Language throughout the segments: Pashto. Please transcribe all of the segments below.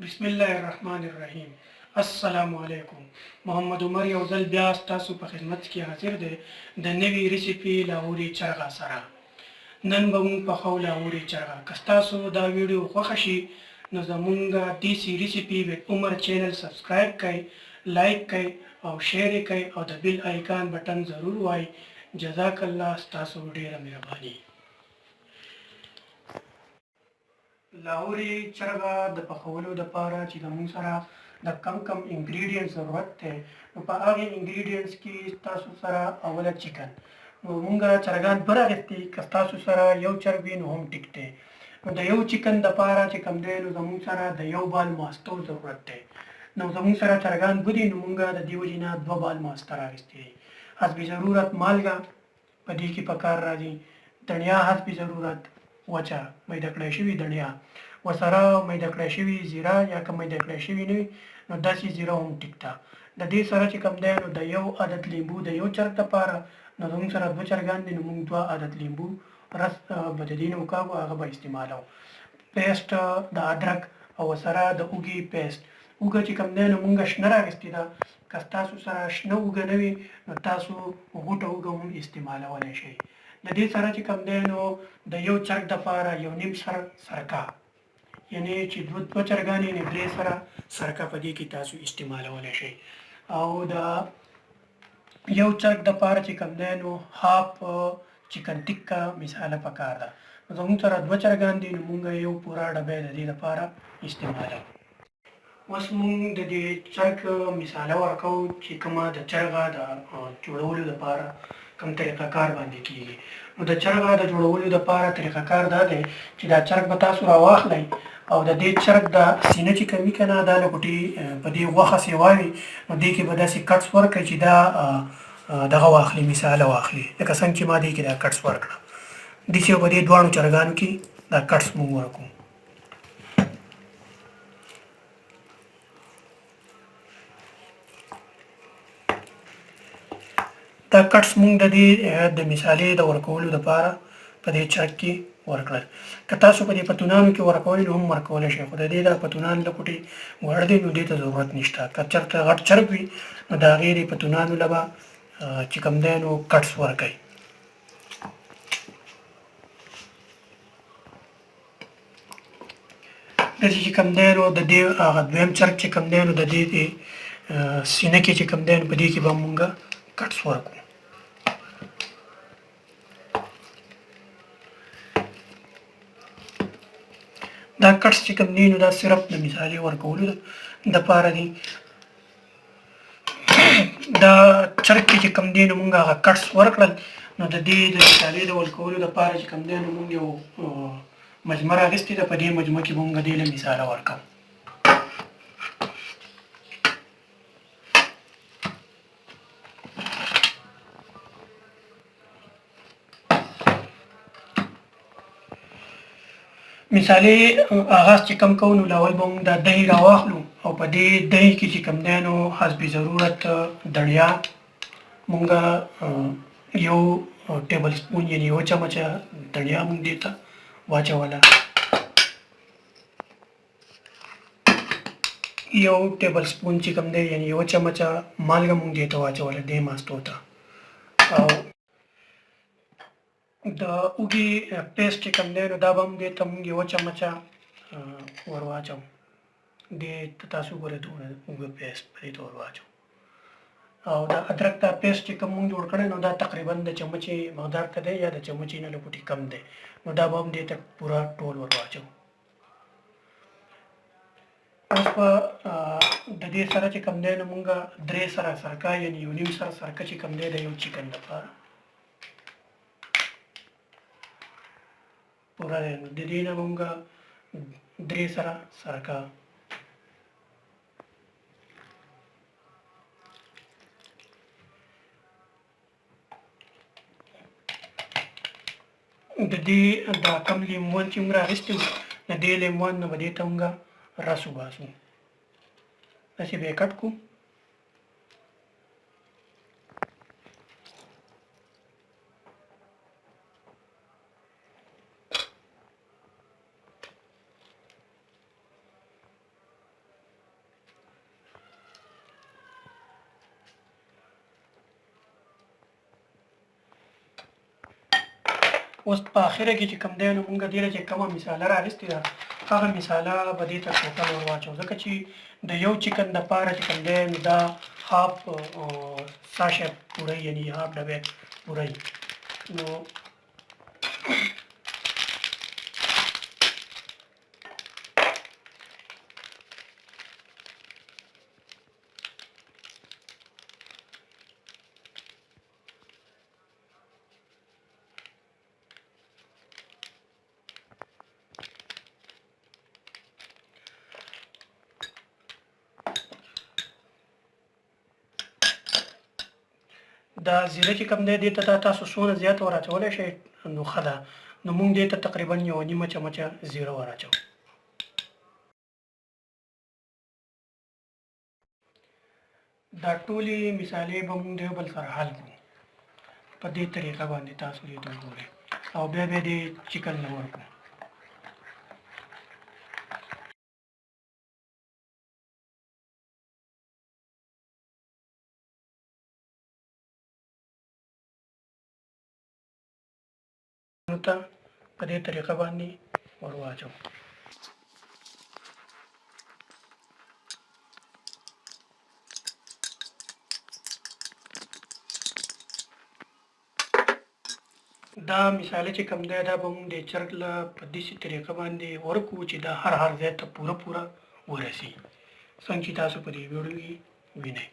बिस्मिल्लाहिर्रहमानिर्रहीम अस्सलामु अलैकुम मोहम्मद उमर यौ ځل بیا ستاسو په خدمت کې حاضر دی د نوې ریسیپي لاهوري چرغه سره نن به موږ پخو لاهوري چرغه که ستاسو دا ویډیو خوښه شي نو زموږ دیسی ریسیپي ویت عمر چینل سبسکرایب کړئ لایک کړئ او شیر یې کړئ او د بیل آیکان بټن ضرور وای جزاک الله ستاسو ډیره مهرباني لاهوري چرګه د پخولو لپاره چې موږ سره د کم انګریډینټس ضرورت دی نو په هغه انګریډینټس کې تاسو سره اوله چکن نو موږ چرګان دوه راغستي که تاسو سره یو چرګ وي نو هم ټیک دی نو د یو چکن لپاره چې کوم دی نو زموږ سره د یو بال ماستو ضرورت دی نو زموږ سره چرګان بودي نو موږ د دې وجې نه دوه بال ماسته راغستي حسب ضرورت مالګه په دې کې پکار راځي دڼیا حسب ضرورت وچه میده کړی شوي دڼیا ورسره میده کړی شوي زیره یا که میده کړی شوي نه وي نو داسې زیره هم ټیک ده د دې سره چې کوم دی نو د یو عدد لیمبو د یو چرګ دپاره نو زموږ سره دوه چرګان دي نو موږ دوه عدد لیمبو رس به د دې نه وکاږو هغه به استعمالوو پیسټ د ادرک او ورسره د اوږې پیسټ اوږه چې کوم دی نو موږ شنه راغستې ده که ستاسو سره شنه اوږه نه وي نو تاسو غوټه اوږه هم استعمالولی شئ د دې سره چې کوم دی نو د یو چرګ دپاره یو نیم سر سرکه یعنی چې دوه چرګان یې درې سره سرکه په دې کې تاسو استعمالولی شئ او د یو چرګ دپاره چې کوم دی نو هاف چکن ټکه مثاله پکار ده زموږ سره دوه چرګان دي نو موږ یو پوره ډبی د دې دپاره استعمالوو اوس موږ د دې چرګ مثاله ورکوو چې کومه د چرګه د جوړولو دپاره کوم طریقه کار باندې کیږي نو د چرګه د جوړولو دپاره طریقه کار دا دی چې دا چرګ به تاسو راواخلئ او د دې چرګ د سینه چې کمی که نه دا لکوټې په دې غوښه سیوا وي نو دې کې به داسې کټس ورکړئ چې دا دغه واخلي مثاله واخلي لکه څنګه چې ما دې کې دا کټس ورکړه داسې به دې دواړو چرګانو کې دا کټس موږ ورکړو دا کټس موږ د دې د مثالې د ورکولو لپاره په دې چرګ کې ورکړل که تاسو په دې پتونانو کې ورکولی نو هم ورکولی شئ خو د دې د پتونان لکوټې غوړ دی نو دې ته ضرورت نشته که چېرته غټ چرګ وي نو د هغې د پتونانو له به چې کوم دی نو کټس ورکوئ داسې چې کوم دی نو د دې هغه دویم چرګ چې کوم دی نو د دې سینه کې چې کوم دی نو په دې کې به مونږ کټس ورکړو دا کټس چې کوم دی نو دا صرف د مثالې ورکولو دپاره دي دا چرګ کې چې کوم دی نو مونږ هغه کټس ورکړل نو د دې د مثالې د ورکولو دپاره چې کوم دی نو مونږ یو مجمه راغستې ده په دې مجمه کې به مونږ دې له مثاله ورکوو مثالې آغاز چې کم کوو نو لاول به موږ دا دهی راواخلو او په دې دهی کې چې کوم دی نو حسب ضرورت دڼیا موږ یو ټیبل سپون یعنې یوه چمچه دڼیا موږ دې ته واچوله یو ټیبل سپون چې کوم دی یعنې یوه چمچه مالګه موږ دې ته واچوله دې ماستو ته او د اوږې پیسټ چې کوم دی نو دا به هم دې ته موږ یوه چمچه ور واچوو دې ته تاسو ګورئ دومره اوږه پیسټ په دې ته ور واچوو او د ادرک دا پیسټ چې کوم موږ جوړ کړی نو دا تقریبا د چمچې مقدار ته دی یا د چمچې نه لږ کم دی نو دا به هم دې ته پوره ټول ور واچوو اوس په د دې سره چې کوم دی نو موږ درې سره سرکه یعنې یو نیم سره سرکه چې کوم دی د یو چکن لپاره پوره دی نو د دې نه موږ درې سره سرکه د دې دا کم لیمون چې موږ راغستي وو د دې لیمون نه به دې ته موږ رس وباسو داسې به یې کټ کړو اوس په اخره کې چې کوم دی نو مونږ دې چې کومه مثاله راغستې ده هغه مثاله به دې ته ټوټل ور واچو ځکه چې د یو چکن د پاره چې کوم دی نو دا هاف ساشه پوره یعنی هاف ډبه پوره نو دا زیره چې کوم دی دې ته تاسو څونه زیات ور اچولی شئ نو ښه ده نو موږ دې ته تقریبا یو نیمه چمچه زیره ور اچوو دا ټولې مثالې به موږ د یو بل سره حل کړو په دې طریقه باندې تاسو دې ته وګورئ او بیا به دې چکن نه ورکړو نو ته په دې طریقه باندې ور واچوو دا مثال چې کوم دی دا به موږ د چرګ له په داسې طریقه باندې ورکوو چې دا هر ځای ته پوره ورسي څنګه چې تاسو په دې ویډیو کې وینئ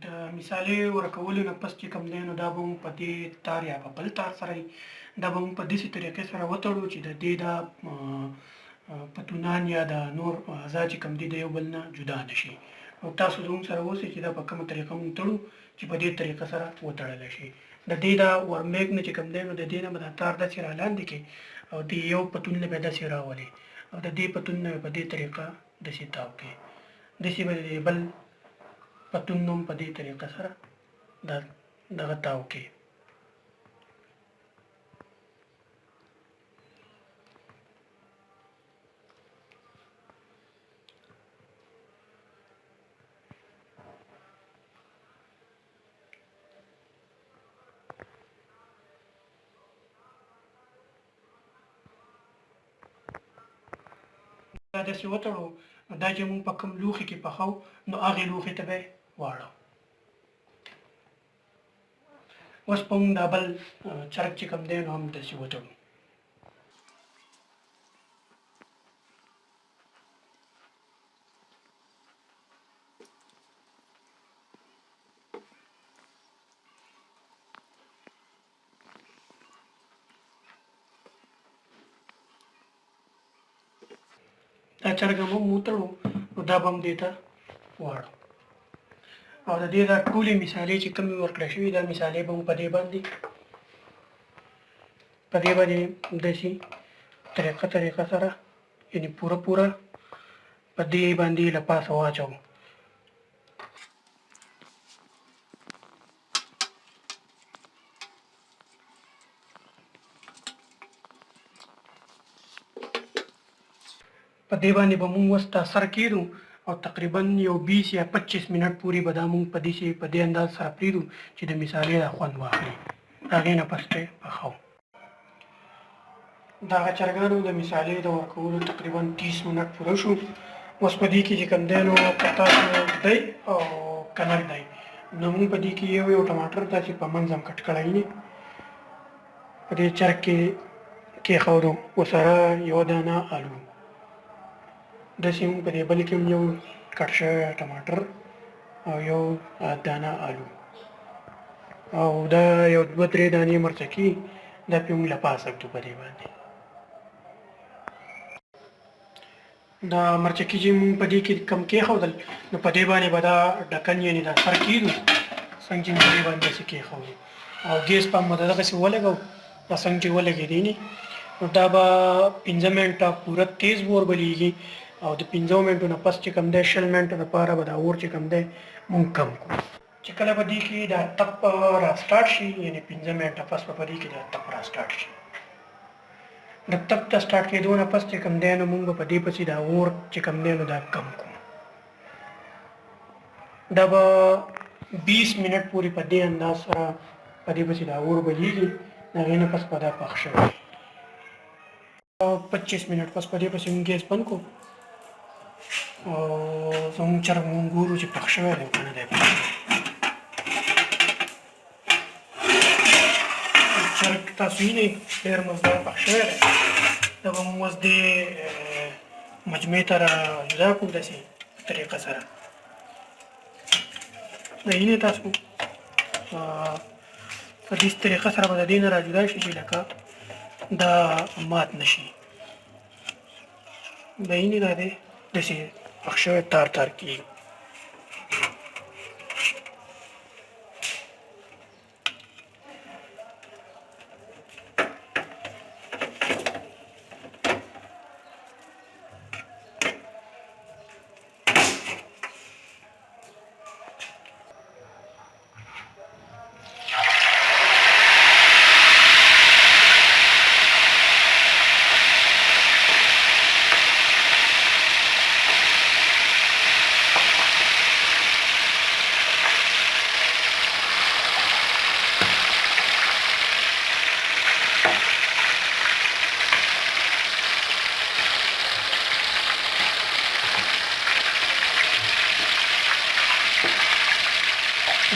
د مثالې ورکولو نه پس چې کوم دی نو دا به موږ په دې تار یا په بل تار سره دا به موږ په داسې طریقې سره وتړو چې د دې دا پتونان یا د نور اعضا چې کوم دي د یو بل نه جدا نشي او تاسو زموږ سره اوسئ چې دا په کومه طریقه موږ تړو چې په دې طریقه سره وتړلی شي د دې دا ورمیک نه چې کوم دی نو د دې نه به دا تار داسې رالاندې کړي او د یو پتون نه به داسې راولي او د دې پتون نه په دې طریقه داسې تاو کړي داسې به د بل پتون نوم په دې طریقه سره دغه تاو کې دا داسې وتړو دا چې موږ په کوم لوښي کې پخو نو هغې لوښي ته به واړو اوس په موږ دا بل چرګ چې کوم دی نو هم داسې وتړو دا چرګ هم وتړو نو دا به هم دې ته واړو او د دې دا ټولې مثالې چې کومې ورکړې شوي دا مثالې به مو په دې باندې داسې طریقه سره یعنې پوره په دې باندې له پاسه واچوو په دې باندې به موږ اوس دا سر کېږدو او تقریبا یو 20 یا 25 منټ پورې به دا موږ په دې انداز سره پرېږدو چې د مثالې دا خوند واخلي د هغې نه پس پرې پخوو دغه چرګانو د مثالې د ورکولو تقریبا 30 منټ پوره شو اوس په دې کې چې کوم دی نو که تاسو دی او کنک دی نو موږ په دې کې یو ټماټر داسې په منځ هم کټ کړی دی په دې چرګ کې کېښودو ورسره یو دانه آلو داسې موږ په دې بل کې هم یو کټ شوی ټماټر او یو دانه آلو او دا یو 2-3 دانې مرچکي دا پې موږ له پاسه ږدو په دې باندې دا مرچکي چې موږ په دې کې کم کېښودل نو په دې باندې به دا ډکن یعنې دا سر کېږدو څنګه چې موږ په دې باندې داسې کېښودو او ګیس په هم به دغسې ولګوو دا څنګه چې ولګېدی نه نو دا به 15 منټه پوره تیز اور بلیږي او د 15 منټو نه پس چې کوم دی 20 منټو دپاره به دا اور چې کوم دی مونږ کم کړو چې کله په دې کې دا تپ را سټارټ شي یعنی 15 منټه پس په دې کې دا تپ را سټارټ شي د تپ ته سټارټ کېدو نه پس چې کوم دی نو موږ په دې پسې دا اور چې کوم دی نو دا کم کوو دا به 20 منټ پورې په دې انداز سره په دې پسې دا اور بلیږي د هغې نه پس به دا پخ شوی 25 منټ پس په دې پسې موږ ګیس بند کړو او زموږ چرګ موږ ګورو چې پخ شوی دی که نه دی پخ شوی چرګ تاسو وینئ ډېر مزدار پخ شوی دی دا به موږ اوس دې مجموعې ته را جدا کړو داسې طریقه سره د وینئ تاسو په دې طریقه سره به د دې نه را جدا شي چې لکه دا مات نشي د وینئ دا دی داسې پخ شوی تار تار کېږي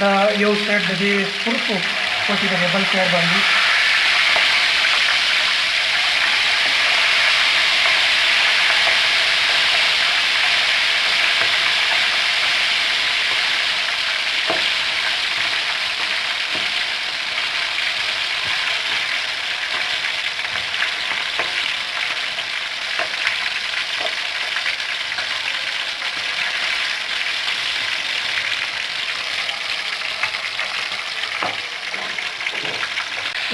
دا یو سایډ د دې سور شو اوس یې د دې بل سایډ باندې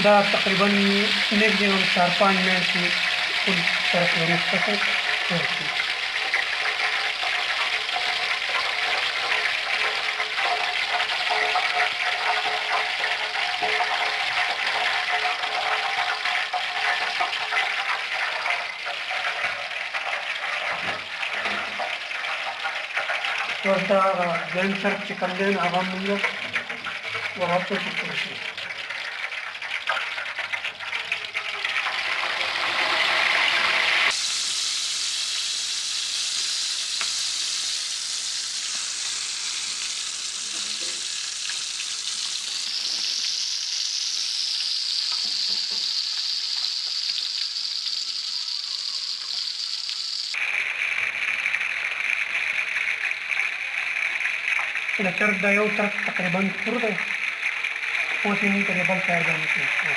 دا تقریبا میکزیمم 4-5 منټ کې ټول طرف وروسته ورشي اوس دا ګرم چرګ چې کوم دی نو هغه موږ ورته کولی شي د چرګ دا یو طرف تقریبا سور دی اوس یې موږ په دې بل سایډ باندې کېږدو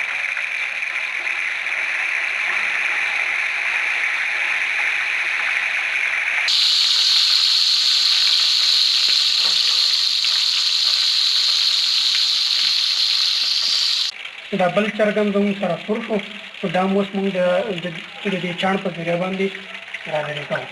دا بل چرګ هم زموږ سره سور شو نو دا هم اوس موږ د دې چاڼ په ذریعه باندې را لرې کوو